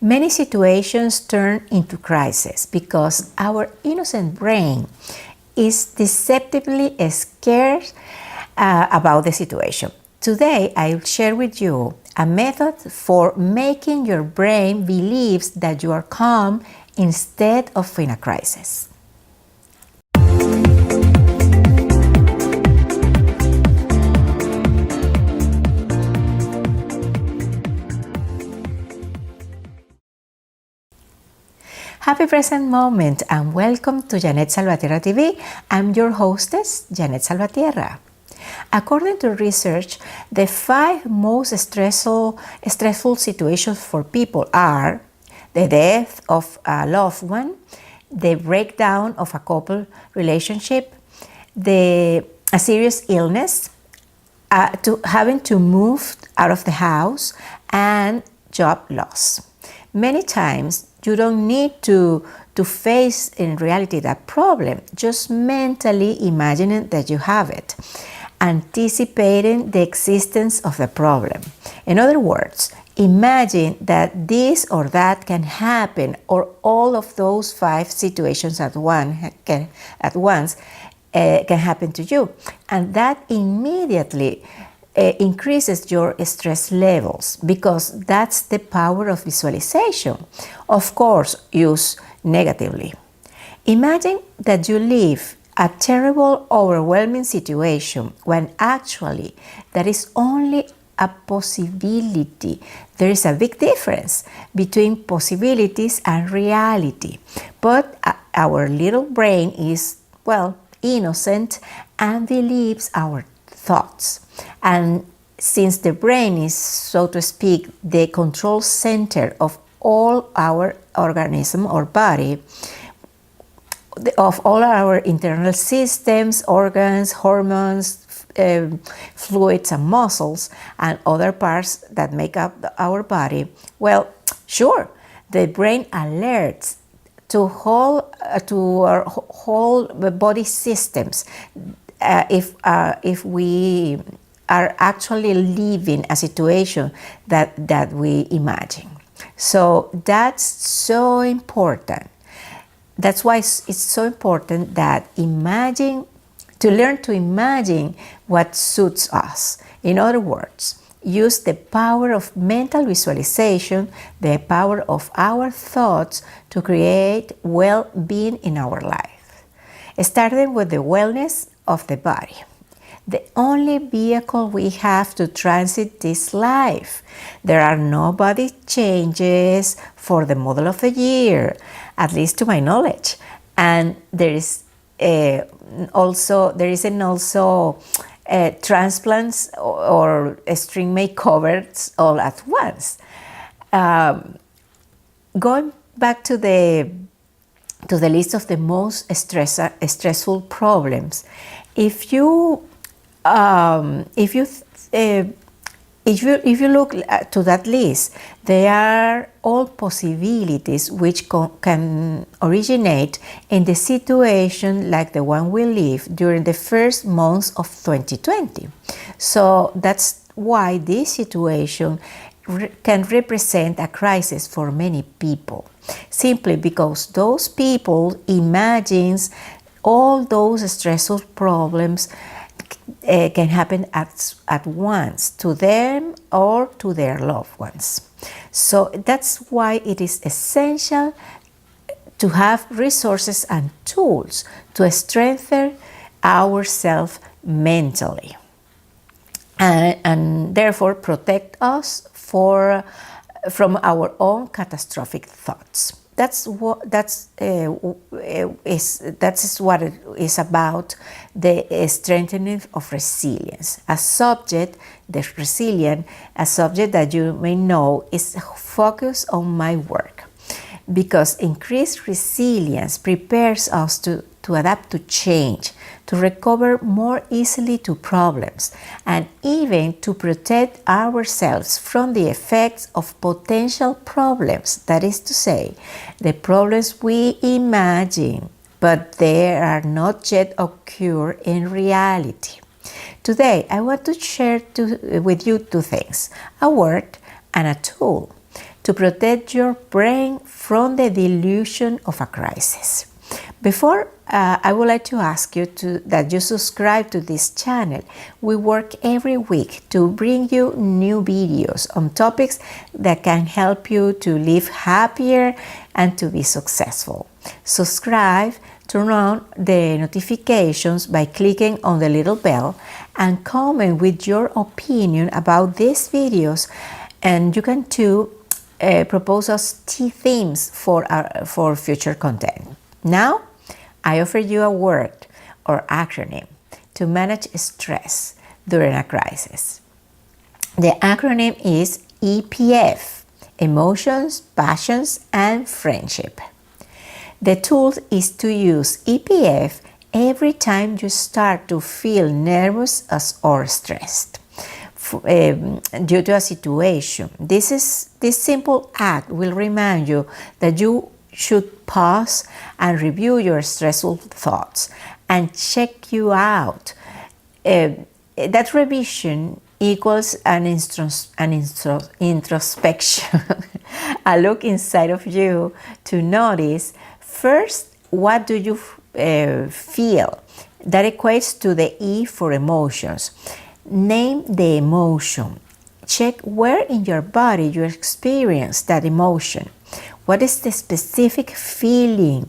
Many situations turn into crisis because our innocent brain is deceptively scared about the situation. Today, I'll share with you a method for making your brain believe that you are calm instead of in a crisis. Happy present moment and welcome to Jeanette Salvatierra TV. I'm your hostess, Jeanette Salvatierra. According to research, the 5 most stressful situations for people are the death of a loved one, the breakdown of a couple relationship, a serious illness, having to move out of the house, and job loss. Many times, you don't need to face in reality that problem, just mentally imagining that you have it, anticipating the existence of the problem. In other words, imagine that this or that can happen, or all of those 5 situations at once can happen to you, and that immediately increases your stress levels, because that's the power of visualization. Of course, used negatively. Imagine that you live a terrible, overwhelming situation when actually that is only a possibility. There is a big difference between possibilities and reality. But our little brain is, innocent and believes our thoughts. And since the brain is, so to speak, the control center of all our organism or body, of all our internal systems, organs, hormones, fluids and muscles, and other parts that make up our body, sure, the brain alerts to our whole body systems if we are actually living a situation that we imagine. So that's so important. That's why it's so important that to learn to imagine what suits us. In other words, use the power of mental visualization, the power of our thoughts to create well-being in our life. Starting with the wellness of the body. The only vehicle we have to transit this life. There are no body changes for the model of the year, at least to my knowledge. And there isn't also transplants or string makeovers all at once. Going back to the list of the most stressful problems, if you look to that list, there are all possibilities which can originate in the situation like the one we live during the first months of 2020. So that's why this situation can represent a crisis for many people, simply because those people imagine all those stressful problems can happen at once to them or to their loved ones. So that's why it is essential to have resources and tools to strengthen ourselves mentally and therefore protect us from our own catastrophic thoughts. That's what it is about, the strengthening of resilience. A subject that you may know is focused on my work, because increased resilience prepares us to adapt to change, to recover more easily to problems, and even to protect ourselves from the effects of potential problems. That is to say, the problems we imagine, but they are not yet occurred in reality. Today, I want to share with you 2 things, a word and a tool. to protect your brain from the delusion of a crisis. Before, I would like to ask you that you subscribe to this channel. We work every week to bring you new videos on topics that can help you to live happier and to be successful. Subscribe, turn on the notifications by clicking on the little bell, and comment with your opinion about these videos. And you can too propose us themes for future content. Now, I offer you a word or acronym to manage stress during a crisis. The acronym is EPF, Emotions, Passions, and Friendship. The tool is to use EPF every time you start to feel nervous or stressed due to a situation. This simple act will remind you that you should pause and review your stressful thoughts and check you out. That revision equals an introspection, a look inside of you to notice first, what do you feel? That equates to the E for emotions. Name the emotion. Check where in your body you experience that emotion. What is the specific feeling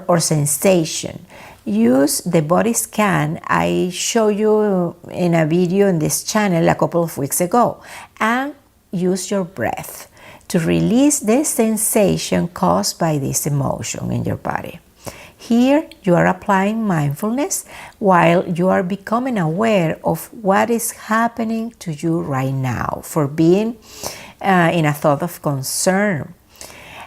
or sensation? Use the body scan I showed you in a video in this channel a couple of weeks ago, and use your breath to release the sensation caused by this emotion in your body. Here you are applying mindfulness while you are becoming aware of what is happening to you right now, for being in a thought of concern.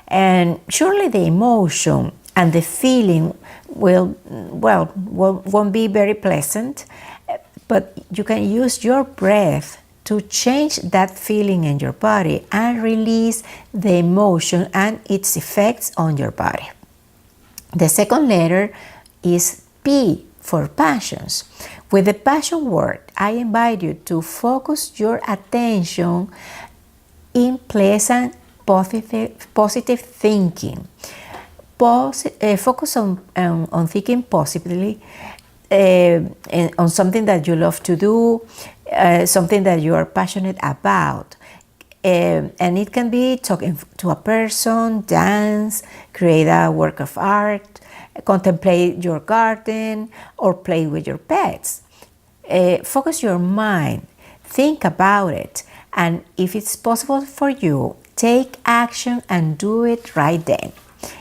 And surely the emotion and the feeling won't be very pleasant, but you can use your breath to change that feeling in your body and release the emotion and its effects on your body. The second letter is P for passions. With the passion word, I invite you to focus your attention in pleasant, positive thinking. Focus on thinking positively, on something that you love to do, something that you are passionate about. And it can be talking to a person, dance, create a work of art, contemplate your garden, or play with your pets. Focus your mind, think about it, and if it's possible for you, take action and do it right then.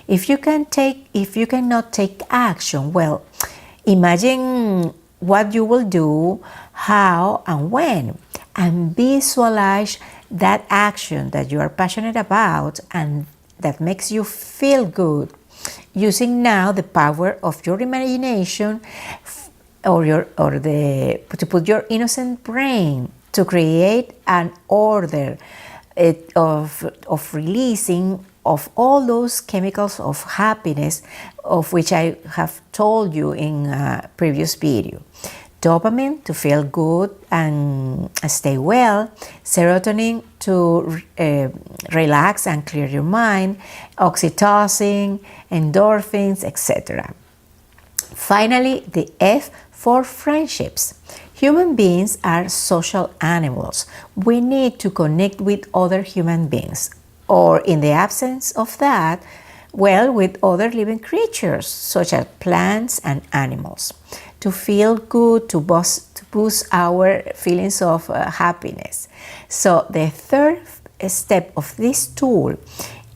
If you cannot take action, well, imagine what you will do, how and when, and visualize that action that you are passionate about and that makes you feel good, using now the power of your imagination to put your innocent brain to create an order of releasing of all those chemicals of happiness, of which I have told you in a previous video. Dopamine to feel good and stay well, serotonin to relax and clear your mind, oxytocin, endorphins, etc. Finally, the F for friendships. Human beings are social animals. We need to connect with other human beings, or in the absence of that, well, with other living creatures such as plants and animals, to feel good, to boost our feelings of happiness. So the third step of this tool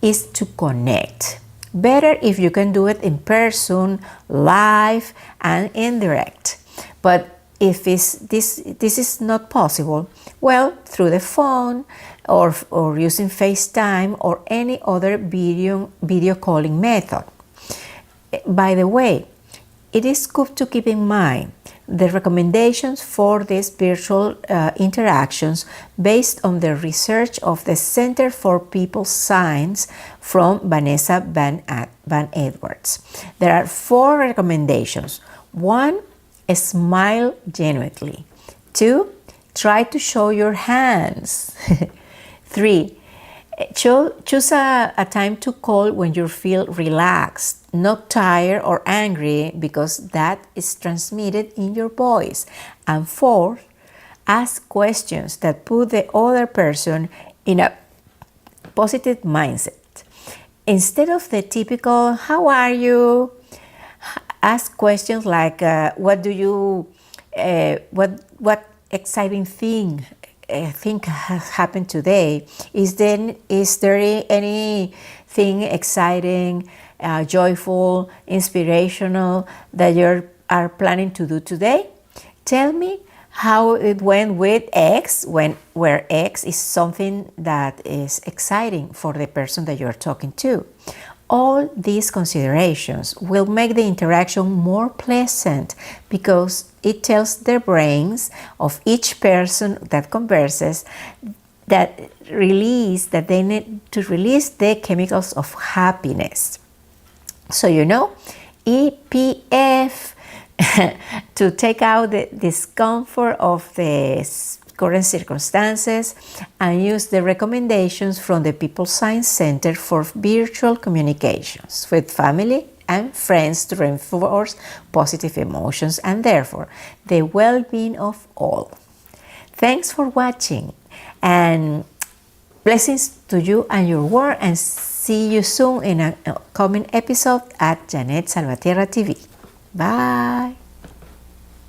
is to connect. Better if you can do it in person, live, and indirect. But if this is not possible, well, through the phone or using FaceTime or any other video calling method. By the way, it is good to keep in mind the recommendations for these virtual interactions based on the research of the Center for People Science from Vanessa Van Edwards. There are 4 recommendations. 1, smile genuinely. 2, try to show your hands. 3, Choose a time to call when you feel relaxed, not tired or angry, because that is transmitted in your voice. And fourth, ask questions that put the other person in a positive mindset. Instead of the typical, how are you? Ask questions like, what exciting thing has happened today? Is there anything exciting, joyful, inspirational that you are planning to do today? Tell me how it went with X, where X is something that is exciting for the person that you're talking to. All these considerations will make the interaction more pleasant because it tells the brains of each person that converses that they need to release the chemicals of happiness. So EPF to take out the discomfort of the current circumstances and use the recommendations from the People Science Center for virtual communications with family and friends to reinforce positive emotions and therefore the well-being of all. Thanks for watching and blessings to you and your work, and see you soon in a coming episode at Jeanette Salvatierra TV. Bye.